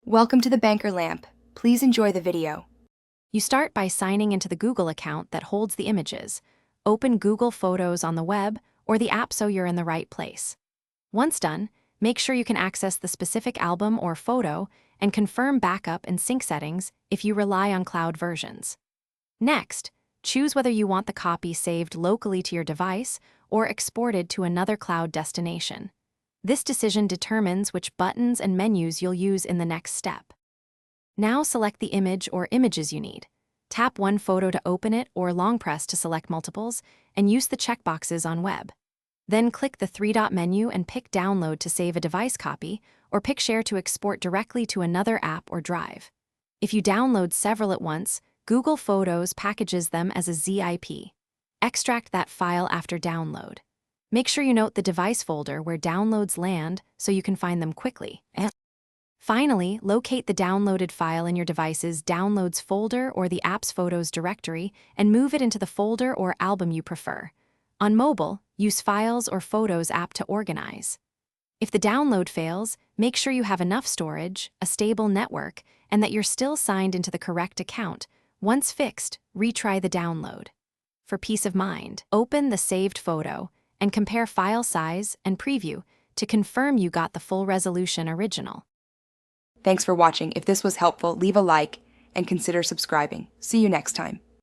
Welcome to the Banker Lamp. Please enjoy the video. You start by signing into the Google account that holds the images. Open Google Photos on the web or the app so you're in the right place. Once done, make sure you can access the specific album or photo and confirm backup and sync settings if you rely on cloud versions. Next, choose whether you want the copy saved locally to your device or exported to another cloud destination. This decision determines which buttons and menus you'll use in the next step. Now select the image or images you need. Tap one photo to open it or long press to select multiples, and use the checkboxes on web. Then click the three-dot menu and pick Download to save a device copy, or pick Share to export directly to another app or drive. If you download several at once, Google Photos packages them as a zip. Extract that file after download. Make sure you note the device folder where downloads land so you can find them quickly. Finally, locate the downloaded file in your device's Downloads folder or the app's Photos directory and move it into the folder or album you prefer. On mobile, use Files or Photos app to organize. If the download fails, make sure you have enough storage, a stable network, and that you're still signed into the correct account. Once fixed, retry the download. For peace of mind, open the saved photo and compare file size and preview to confirm you got the full resolution original. Thanks for watching. If this was helpful, leave a like and consider subscribing. See you next time.